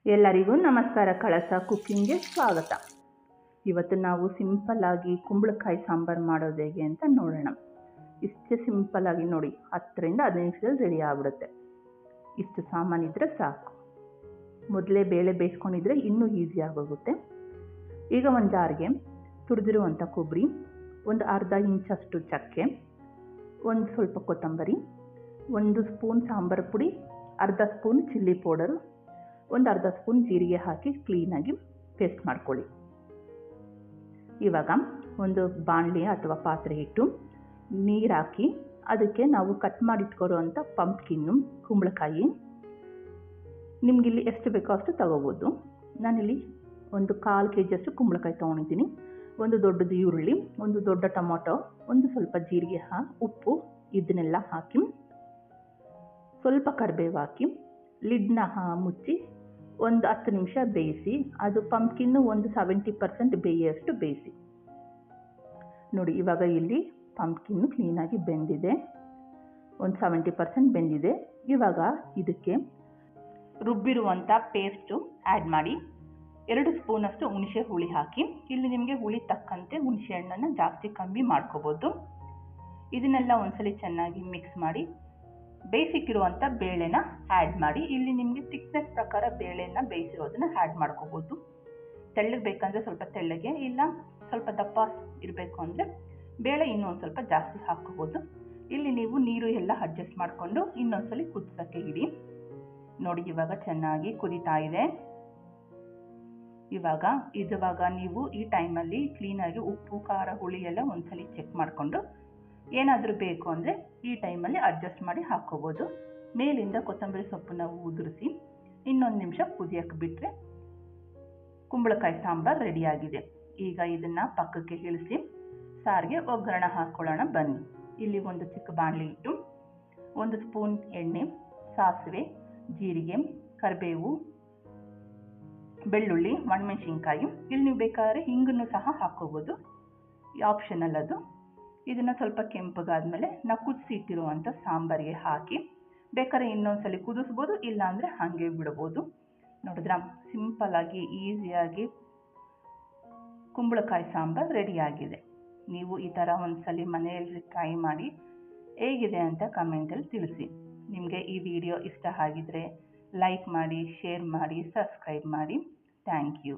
ಎಲ್ಲರಿಗೂ ನಮಸ್ಕಾರ. ಕಳಸ ಕುಕ್ಕಿಂಗ್ಗೆ ಸ್ವಾಗತ. ಇವತ್ತು ನಾವು ಸಿಂಪಲ್ಲಾಗಿ ಕುಂಬಳಕಾಯಿ ಸಾಂಬಾರು ಮಾಡೋದು ಹೇಗೆ ಅಂತ ನೋಡೋಣ. ಇಷ್ಟೇ ಸಿಂಪಲ್ಲಾಗಿ ನೋಡಿ, 10ರಿಂದ 15 ನಿಮಿಷದಲ್ಲಿ ರೆಡಿ ಆಗಿಬಿಡುತ್ತೆ. ಇಷ್ಟು ಸಾಮಾನಿದ್ರೆ ಸಾಕು. ಮೊದಲೇ ಬೇಳೆ ಬೇಯಿಸ್ಕೊಂಡಿದ್ರೆ ಇನ್ನೂ ಈಸಿ ಆಗೋಗುತ್ತೆ. ಈಗ ಒಂದು ಜಾರ್ಗೆ ತುರಿದಿರುವಂಥ ಕೊಬ್ಬರಿ, ಒಂದು ಅರ್ಧ ಇಂಚಷ್ಟು ಚಕ್ಕೆ, ಒಂದು ಸ್ವಲ್ಪ ಕೊತ್ತಂಬರಿ, 1 ಸ್ಪೂನ್ ಸಾಂಬಾರು ಪುಡಿ, ಅರ್ಧ ಸ್ಪೂನ್ ಚಿಲ್ಲಿ ಪೌಡರು, ಒಂದು ಅರ್ಧ ಸ್ಪೂನ್ ಜೀರಿಗೆ ಹಾಕಿ ಕ್ಲೀನಾಗಿ ಪೇಸ್ಟ್ ಮಾಡ್ಕೊಳ್ಳಿ. ಇವಾಗ ಒಂದು ಬಾಣಲಿ ಅಥವಾ ಪಾತ್ರೆ ಇಟ್ಟು ನೀರು ಹಾಕಿ ಅದಕ್ಕೆ ನಾವು ಕಟ್ ಮಾಡಿಟ್ಕೊರೋವಂಥ ಪಂಪ್ಕಿನ್ನು ಕುಂಬಳಕಾಯಿ, ನಿಮಗಿಲ್ಲಿ ಎಷ್ಟು ಬೇಕೋ ಅಷ್ಟು ತಗೋಬೋದು. ನಾನಿಲ್ಲಿ ಒಂದು 1/4 kg ಅಷ್ಟು ಕುಂಬಳಕಾಯಿ ತೊಗೊಂಡಿದ್ದೀನಿ. ಒಂದು ದೊಡ್ಡದು ಈರುಳ್ಳಿ, ಒಂದು ದೊಡ್ಡ ಟೊಮೊಟೊ, ಒಂದು ಸ್ವಲ್ಪ ಜೀರಿಗೆ, ಉಪ್ಪು ಇದನ್ನೆಲ್ಲ ಹಾಕಿ ಸ್ವಲ್ಪ ಕರಿಬೇವು ಹಾಕಿ ಲಿಡ್ನ ಮುಚ್ಚಿ ಒಂದು 10 ನಿಮಿಷ ಬೇಯಿಸಿ. ಅದು ಪಂಪ್ಕಿನ್ನು ಒಂದು 70% ಬೇಯೋಷ್ಟು ಬೇಯಿಸಿ. ನೋಡಿ, ಇವಾಗ ಇಲ್ಲಿ ಪಂಪ್ಕಿನ್ನು ಕ್ಲೀನಾಗಿ ಬೆಂದಿದೆ, ಒಂದು 70% ಬೆಂದಿದೆ. ಇವಾಗ ಇದಕ್ಕೆ ರುಬ್ಬಿರುವಂಥ ಪೇಸ್ಟು ಆ್ಯಡ್ ಮಾಡಿ 2 ಸ್ಪೂನಷ್ಟು ಹುಣಸೆ ಹುಳಿ ಹಾಕಿ. ಇಲ್ಲಿ ನಿಮಗೆ ಹುಳಿ ತಕ್ಕಂತೆ ಹುಣಸೆ ಹಣ್ಣನ್ನು ಜಾಸ್ತಿ ಕಮ್ಮಿ ಮಾಡ್ಕೋಬೋದು. ಇದನ್ನೆಲ್ಲ ಒಂದ್ಸಲಿ ಚೆನ್ನಾಗಿ ಮಿಕ್ಸ್ ಮಾಡಿ ಬೇಯಿಸಿಕ್ಕಿರುವಂಥ ಬೇಳೆನ ಆ್ಯಡ್ ಮಾಡಿ. ಇಲ್ಲಿ ನಿಮಗೆ ಥಿಕ್ನೆಸ್ ಪ್ರಕಾರ ಬೇಳೆನ ಬೇಯಿಸಿರೋದನ್ನ ಆ್ಯಡ್ ಮಾಡ್ಕೋಬೋದು. ತೆಳ್ಳಗೆ ಬೇಕಂದರೆ ಸ್ವಲ್ಪ ತೆಳ್ಳಗೆ, ಇಲ್ಲ ಸ್ವಲ್ಪ ದಪ್ಪ ಇರಬೇಕು ಅಂದರೆ ಬೇಳೆ ಇನ್ನೊಂದು ಸ್ವಲ್ಪ ಜಾಸ್ತಿ ಹಾಕ್ಕೋಬೋದು. ಇಲ್ಲಿ ನೀವು ನೀರು ಎಲ್ಲ ಅಡ್ಜಸ್ಟ್ ಮಾಡಿಕೊಂಡು ಇನ್ನೊಂದ್ಸಲಿ ಕುದಿಸೋಕ್ಕೆ ಇಡಿ. ನೋಡಿ, ಇವಾಗ ಚೆನ್ನಾಗಿ ಕುದೀತಾ ಇದೆ. ಇವಾಗ ನೀವು ಈ ಟೈಮಲ್ಲಿ ಕ್ಲೀನಾಗಿ ಉಪ್ಪು, ಖಾರ, ಹುಳಿ ಎಲ್ಲ ಒಂದ್ಸಲಿ ಚೆಕ್ ಮಾಡಿಕೊಂಡು ಏನಾದರೂ ಬೇಕು ಅಂದರೆ ಈ ಟೈಮಲ್ಲಿ ಅಡ್ಜಸ್ಟ್ ಮಾಡಿ ಹಾಕ್ಕೋಬೋದು. ಮೇಲಿಂದ ಕೊತ್ತಂಬರಿ ಸೊಪ್ಪನ್ನ ಉದುರಿಸಿ ಇನ್ನೊಂದು ನಿಮಿಷ ಕುದಿಯೋಕ್ಕೆ ಬಿಟ್ಟರೆ ಕುಂಬಳಕಾಯಿ ಸಾಂಬಾರು ರೆಡಿಯಾಗಿದೆ. ಈಗ ಇದನ್ನು ಪಕ್ಕಕ್ಕೆ ಇಳಿಸಿ ಸಾರಿಗೆ ಒಗ್ಗರಣೆ ಹಾಕ್ಕೊಳ್ಳೋಣ ಬನ್ನಿ. ಇಲ್ಲಿ ಒಂದು ಚಿಕ್ಕ ಬಾಣಲಿ ಇಟ್ಟು 1 ಸ್ಪೂನ್ ಎಣ್ಣೆ, ಸಾಸಿವೆ, ಜೀರಿಗೆ, ಕರಿಬೇವು, ಬೆಳ್ಳುಳ್ಳಿ, ಒಣಮೆಣಸಿನ್ಕಾಯಿ, ಇಲ್ಲಿ ನೀವು ಬೇಕಾದರೆ ಹಿಂಗನ್ನು ಸಹ ಹಾಕ್ಕೋಬೋದು, ಆಪ್ಷನಲ್ ಅದು. ಇದನ್ನು ಸ್ವಲ್ಪ ಕೆಂಪಗಾದ್ಮೇಲೆ ನಾವು ಕುದಿಸಿ ಇಟ್ಟಿರುವಂಥ ಸಾಂಬಾರಿಗೆ ಹಾಕಿ ಬೇಕಾದ್ರೆ ಇನ್ನೊಂದ್ಸಲಿ ಕುದಿಸ್ಬೋದು, ಇಲ್ಲಾಂದರೆ ಹಾಗೆ ಬಿಡ್ಬೋದು. ನೋಡಿದ್ರ, ಸಿಂಪಲ್ಲಾಗಿ ಈಸಿಯಾಗಿ ಕುಂಬಳಕಾಯಿ ಸಾಂಬಾರು ರೆಡಿಯಾಗಿದೆ. ನೀವು ಈ ಥರ ಒಂದ್ಸಲಿ ಮನೆಯಲ್ಲಿ ಟ್ರೈ ಮಾಡಿ ಹೇಗಿದೆ ಅಂತ ಕಮೆಂಟಲ್ಲಿ ತಿಳಿಸಿ. ನಿಮಗೆ ಈ ವಿಡಿಯೋ ಇಷ್ಟ ಆಗಿದ್ರೆ ಲೈಕ್ ಮಾಡಿ, ಶೇರ್ ಮಾಡಿ, ಸಬ್ಸ್ಕ್ರೈಬ್ ಮಾಡಿ. Thank you.